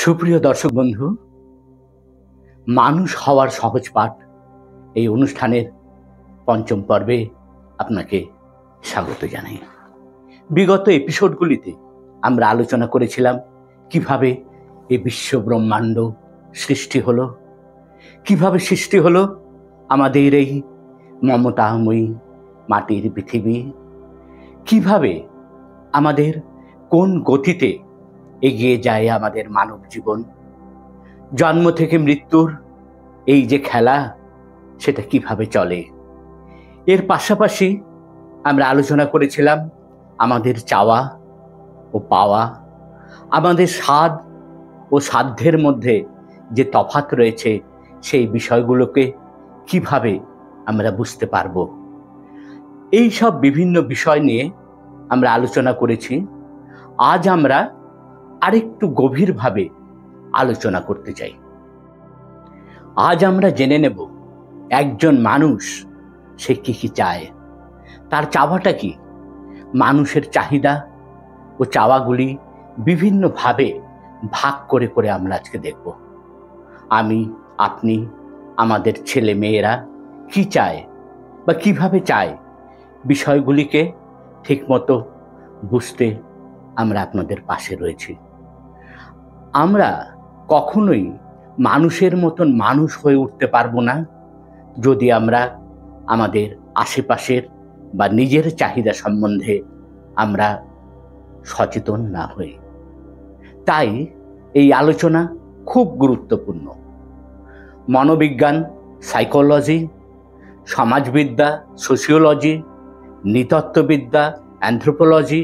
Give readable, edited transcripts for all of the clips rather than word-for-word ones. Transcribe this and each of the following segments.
সুপ্রিয় দর্শক বন্ধু, মানুষ হওয়ার সহজ পাঠ এই অনুষ্ঠানের পঞ্চম পর্বে আপনাকে স্বাগত জানাই। বিগত এপিসোডগুলিতে আমরা আলোচনা করেছিলাম কিভাবে এই বিশ্ব ব্রহ্মাণ্ড সৃষ্টি হলো, কিভাবে সৃষ্টি হলো আমাদের এই মমতাময়ী মাটির পৃথিবী, কিভাবে আমাদের কোন গতিতে এগিয়ে যায় আমাদের মানব জীবন, জন্ম থেকে মৃত্যুর এই যে খেলা সেটা কিভাবে চলে। এর পাশাপাশি আমরা আলোচনা করেছিলাম আমাদের চাওয়া ও পাওয়া, আমাদের স্বাদ ও সাধ্যের মধ্যে যে তফাৎ রয়েছে সেই বিষয়গুলোকে কিভাবে আমরা বুঝতে পারব। এই সব বিভিন্ন বিষয় নিয়ে আমরা আলোচনা করেছি। আজ আমরা আরেকটু গভীরভাবে আলোচনা করতে চাই। আজ আমরা জেনে নেব একজন মানুষ সে কি কি চায়, তার চাওয়াটা কি। মানুষের চাহিদা ও চাওয়াগুলি বিভিন্নভাবে ভাগ করে করে আমরা আজকে দেখব। আমি, আপনি, আমাদের ছেলে মেয়েরা কি চায় বা কিভাবে চায়, বিষয়গুলিকে ঠিকমতো বুঝতে আমরা আপনাদের পাশে রয়েছি। আমরা কখনোই মানুষের মতন মানুষ হয়ে উঠতে পারবো না যদি আমরা আমাদের আশেপাশের বা নিজের চাহিদা সম্বন্ধে আমরা সচেতন না হই। তাই এই আলোচনা খুব গুরুত্বপূর্ণ। মনোবিজ্ঞান, সাইকোলজি, সমাজবিদ্যা, সোশিওলজি, নৃতত্ত্ববিদ্যা, অ্যানথ্রোপোলজি,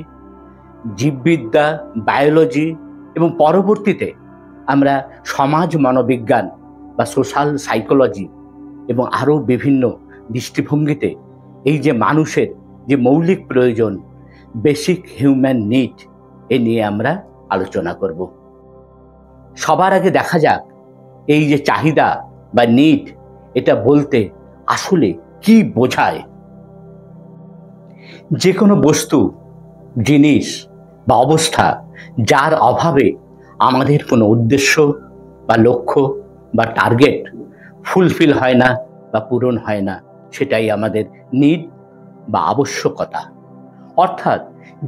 জীববিদ্যা, বায়োলজি এবং পরবর্তীতে আমরা সমাজ মনোবিজ্ঞান বা সোশ্যাল সাইকোলজি এবং আরও বিভিন্ন দৃষ্টিভঙ্গিতে এই যে মানুষের যে মৌলিক প্রয়োজন, বেসিক হিউম্যান নিড, এ নিয়ে আমরা আলোচনা করব। সবার আগে দেখা যাক এই যে চাহিদা বা নিড, এটা বলতে আসলে কি বোঝায়। যে কোনো বস্তু, জিনিস বা অবস্থা যার অভাবে আমাদের কোনো উদ্দেশ্য বা লক্ষ্য বা টার্গেট ফুলফিল হয় না বা পূরণ হয় না, সেটাই আমাদের নিড বা আবশ্যকতা। অর্থাৎ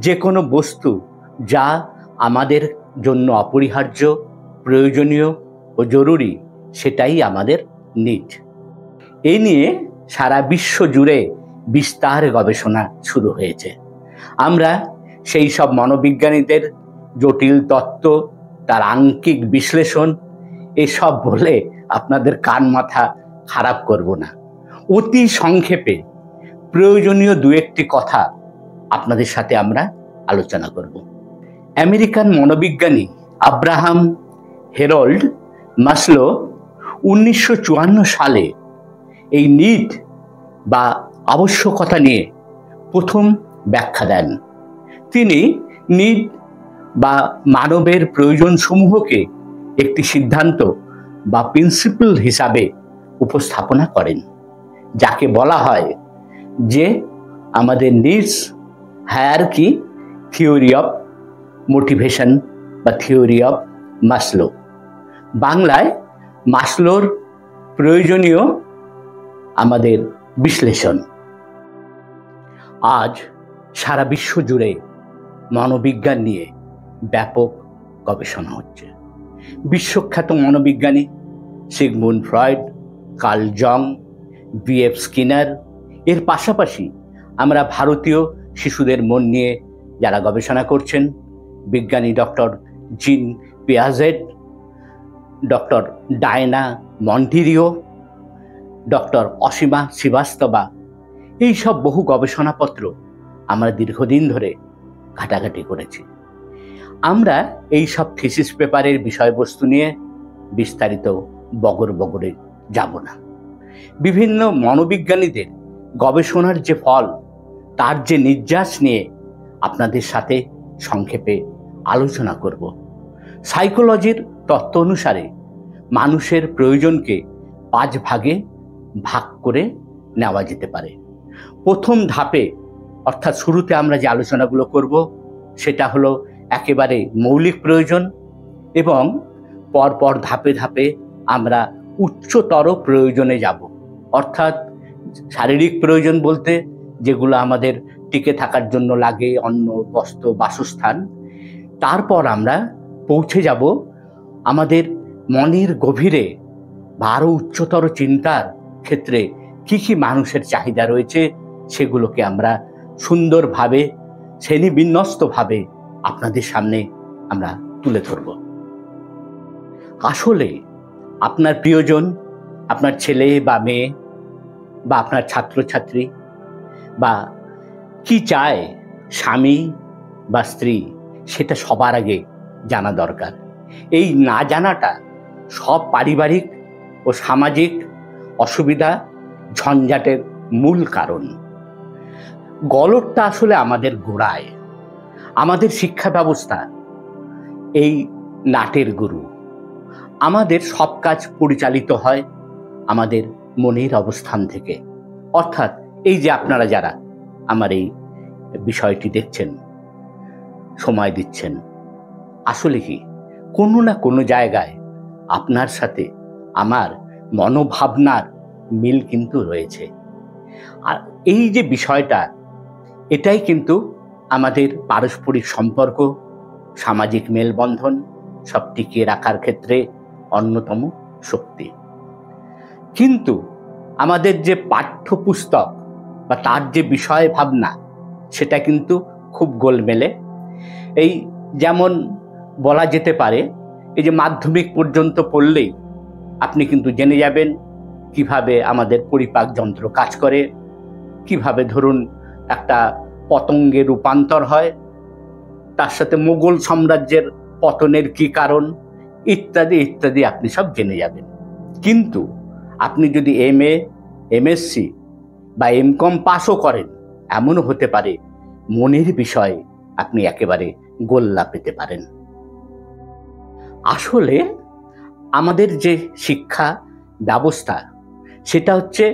যে কোনো বস্তু যা আমাদের জন্য অপরিহার্য, প্রয়োজনীয় ও জরুরি, সেটাই আমাদের নিড। এই নিয়ে সারা বিশ্ব জুড়ে বিস্তার গবেষণা শুরু হয়েছে। আমরা সেই সব মনোবিজ্ঞানীদের জটিল তত্ত্ব, তার আঙ্কিক বিশ্লেষণ, এসব বলে আপনাদের কান মাথা খারাপ করব না। অতি সংক্ষেপে প্রয়োজনীয় দু একটি কথা আপনাদের সাথে আমরা আলোচনা করব। আমেরিকান মনোবিজ্ঞানী আব্রাহাম হেরল্ড মাসলো 1954 সালে এই নিড বা আবশ্যকতা নিয়ে প্রথম ব্যাখ্যা দেন। তিনি নিড বা মানবের প্রয়োজনসমূহকে একটি সিদ্ধান্ত বা প্রিন্সিপল হিসাবে উপস্থাপনা করেন, যাকে বলা হয় যে আমাদের needs hierarchy theory of motivation বা থিওরি অফ মাসলো। বাংলায় মাসলোর প্রয়োজনীয় আমাদের বিশ্লেষণ। আজ সারা বিশ্ব জুড়ে মনোবিজ্ঞান নিয়ে ব্যাপক গবেষণা হচ্ছে। বিশ্বখ্যাত মনোবিজ্ঞানী সিগমুন্ড ফ্রয়েড, কার্ল জং, B.F. স্কিনার, এর পাশাপাশি আমরা ভারতীয় শিশুদের মন নিয়ে যারা গবেষণা করছেন, বিজ্ঞানী doctor Jean Piaget, doctor Diana Monteiro, doctor Asima Srivastava, এই সব বহু গবেষণাপত্র আমরা দীর্ঘদিন ধরে ঘাটাঘাটি করেছি। আমরা এই সব থিসিস পেপারের বিষয়বস্তু নিয়ে বিস্তারিত বগরে যাব না। বিভিন্ন মনোবিজ্ঞানীদের গবেষণার যে ফল, তার যে নির্যাস নিয়ে আপনাদের সাথে সংক্ষেপে আলোচনা করব। সাইকোলজির তত্ত্ব অনুসারে মানুষের প্রয়োজনকে 5 ভাগে ভাগ করে নেওয়া যেতে পারে। প্রথম ধাপে অর্থাৎ শুরুতে আমরা যে আলোচনাগুলো করব সেটা হলো একেবারে মৌলিক প্রয়োজন, এবং পরপর ধাপে ধাপে আমরা উচ্চতর প্রয়োজনে যাব। অর্থাৎ শারীরিক প্রয়োজন বলতে যেগুলো আমাদের টিকে থাকার জন্য লাগে, অন্ন, বস্ত্র, বাসস্থান। তারপর আমরা পৌঁছে যাব আমাদের মনের গভীরে বা আরও উচ্চতর চিন্তার ক্ষেত্রে কি কি মানুষের চাহিদা রয়েছে, সেগুলোকে আমরা সুন্দরভাবে শ্রেণীবিন্যস্তভাবে আপনাদের সামনে আমরা তুলে ধরব। আসলে আপনার প্রিয়জন, আপনার ছেলে বা মেয়ে বা আপনার ছাত্রছাত্রী বা কি চায় স্বামী বা স্ত্রী, সেটা সবার আগে জানা দরকার। এই না জানাটা সব পারিবারিক ও সামাজিক অসুবিধা, ঝঞ্ঝাটের মূল কারণ। গলদটা আসলে আমাদের গোড়ায়। আমাদের শিক্ষা ব্যবস্থা এই নাটের গুরু। আমাদের সব কাজ পরিচালিত হয় আমাদের মনের অবস্থান থেকে। অর্থাৎ এই যে আপনারা যারা আমার এই বিষয়টি দেখছেন, সময় দিচ্ছেন, আসলে কি কোনো না কোনো জায়গায় আপনার সাথে আমার মনোভাবনার মিল কিন্তু রয়েছে। আর এই যে বিষয়টা, এটাই কিন্তু আমাদের পারস্পরিক সম্পর্ক, সামাজিক মেলবন্ধন সব টিকিয়ে রাখার ক্ষেত্রে অন্যতম শক্তি। কিন্তু আমাদের যে পাঠ্যপুস্তক বা তার যে বিষয় ভাবনা, সেটা কিন্তু খুব গোলমেলে। এই যেমন বলা যেতে পারে, এই যে মাধ্যমিক পর্যন্ত পড়লেই আপনি কিন্তু জেনে যাবেন কিভাবে আমাদের পরিপাক যন্ত্র কাজ করে, কিভাবে ধরুন একটা পতঙ্গে রূপান্তর হয়, তার সাথে মোগল সাম্রাজ্যের পতনের কি কারণ, ইত্যাদি ইত্যাদি আপনি সব জেনে যাবেন। কিন্তু আপনি যদি MA, MSc বা MCom পাসও করেন, এমনও হতে পারে মনের বিষয়ে আপনি একেবারে গোল্লা পেতে পারেন। আসলে আমাদের যে শিক্ষা ব্যবস্থা, সেটা হচ্ছে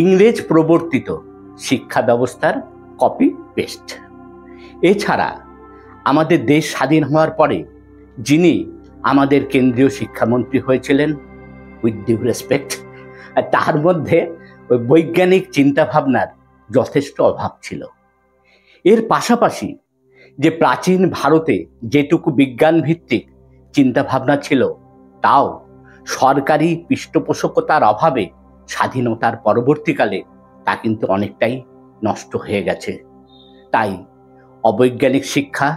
ইংরেজ প্রবর্তিত শিক্ষা ব্যবস্থার কপি পেস্ট। এছাড়া আমাদের দেশ স্বাধীন হওয়ার পরে যিনি আমাদের কেন্দ্রীয় শিক্ষামন্ত্রী হয়েছিলেন, উইথ ডিউ রেসপেক্ট, তার মধ্যে ওই বৈজ্ঞানিক চিন্তাভাবনার যথেষ্ট অভাব ছিল। এর পাশাপাশি যে প্রাচীন ভারতে যেটুকু বিজ্ঞান ভিত্তিক চিন্তাভাবনা ছিল, তাও সরকারি পৃষ্ঠপোষকতার অভাবে স্বাধীনতার পরবর্তীকালে তা কিন্তু অনেকটাই নষ্ট হয়ে গেছে। তাই অবৈজ্ঞানিক শিক্ষা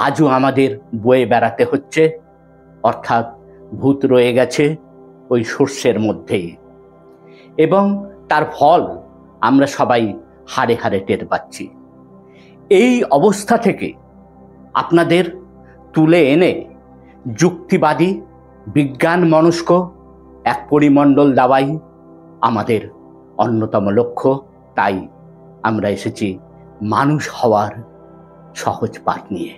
আজও আমাদের বয়ে বেড়াতে হচ্ছে, অর্থাৎ ভূত রয়ে গেছে ওই শস্যের মধ্যেই, এবং তার ফল আমরা সবাই হাড়ে হাড়ে টের পাচ্ছি। এই অবস্থা থেকে আপনাদের তুলে এনে যুক্তিবাদী, বিজ্ঞান মনস্ক এক পরিমণ্ডল দেওয়াই আমাদের অন্যতম লক্ষ্য। তাই আমরা এসেছি মানুষ হওয়ার সহজ পাঠ নিয়ে।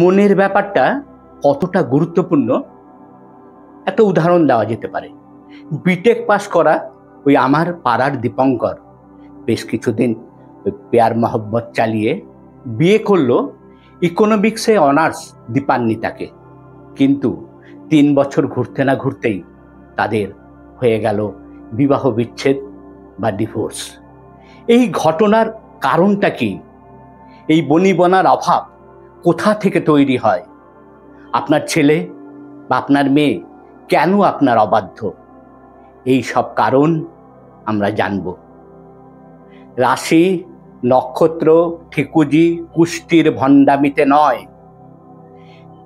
মনের ব্যাপারটা কতটা গুরুত্বপূর্ণ একটা উদাহরণ দেওয়া যেতে পারে। বিটেক পাস করা ওই আমার পাড়ার দীপঙ্কর বেশ কিছুদিন ওই পেয়ার মহব্বত চালিয়ে বিয়ে করলো, ইকোনমিক্সে অনার্স দীপান্বিতাকে। কিন্তু 3 বছর ঘুরতে না ঘুরতেই তাদের হয়ে গেল বিবাহ বিচ্ছেদ বা ডিভোর্স। এই ঘটনার কারণটা কি? এই বনিবনার অভাব কোথা থেকে তৈরি হয়? আপনার ছেলে বা আপনার মেয়ে কেন আপনার অবাধ্য? এই সব কারণ আমরা জানব। রাশি, নক্ষত্র, ঠিকুজি, কুষ্টির ভণ্ডামিতে নয়।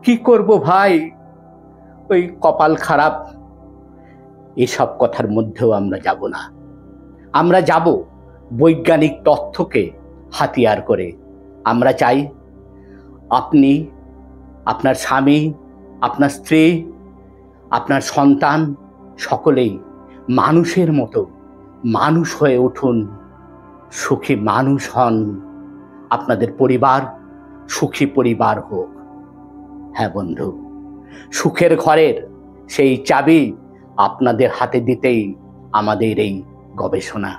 কি করব ভাই, ওই কপাল খারাপ, এসব কথার মধ্যেও আমরা যাব না। আমরা যাব বৈজ্ঞানিক তথ্যকে হাতিয়ার করে। আমরা চাই আপনি, আপনার স্বামী, আপনার স্ত্রী, আপনার সন্তান সকলেই মানুষের মতো মানুষ হয়ে উঠুন, সুখী মানুষ হন, আপনাদের পরিবার সুখী পরিবার হোক। হ্যাঁ বন্ধু, সুখের ঘরের সেই চাবি আপনাদের হাতে দিতেই আমাদের এই গবেষণা,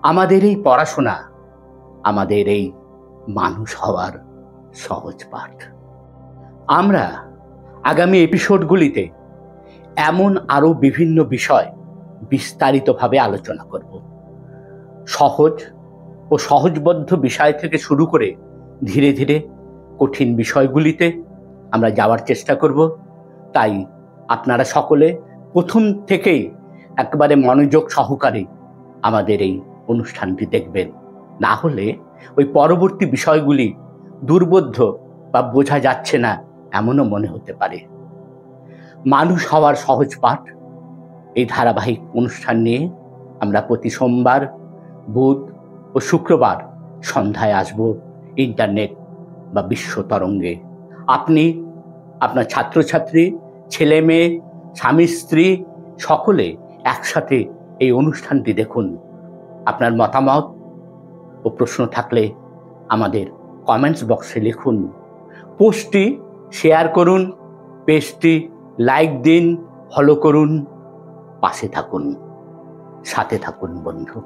আমাদের এই পড়াশোনা, আমাদের এই মানুষ হওয়ার সহজ পাঠ। আমরা আগামী এপিসোডগুলিতে এমন আরও বিভিন্ন বিষয় বিস্তারিতভাবে আলোচনা করব। সহজ ও সহজবদ্ধ বিষয় থেকে শুরু করে ধীরে ধীরে কঠিন বিষয়গুলিতে আমরা যাওয়ার চেষ্টা করব। তাই আপনারা সকলে প্রথম থেকেই একবারে মনোযোগ সহকারে আমাদের এই অনুষ্ঠানটি দেখবেন, না হলে ওই পরবর্তী বিষয়গুলি দুর্বোধ্য বা বোঝা যাচ্ছে না এমনও মনে হতে পারে। মানুষ হওয়ার সহজ পাঠ এই ধারাবাহিক অনুষ্ঠান নিয়ে আমরা প্রতি সোমবার, বুধ ও শুক্রবার সন্ধ্যায় আসব ইন্টারনেট বা বিশ্ব তরঙ্গে। আপনি, আপনার ছাত্রছাত্রী, ছেলে মেয়ে, স্বামী স্ত্রী সকলে একসাথে এই অনুষ্ঠানটি দেখুন। আপনার মতামত ও প্রশ্ন থাকলে আমাদের কমেন্টস বক্সে লিখুন। পোস্টটি শেয়ার করুন, পেজটি লাইক দিন, ফলো করুন, পাশে থাকুন, সাথে থাকুন বন্ধু।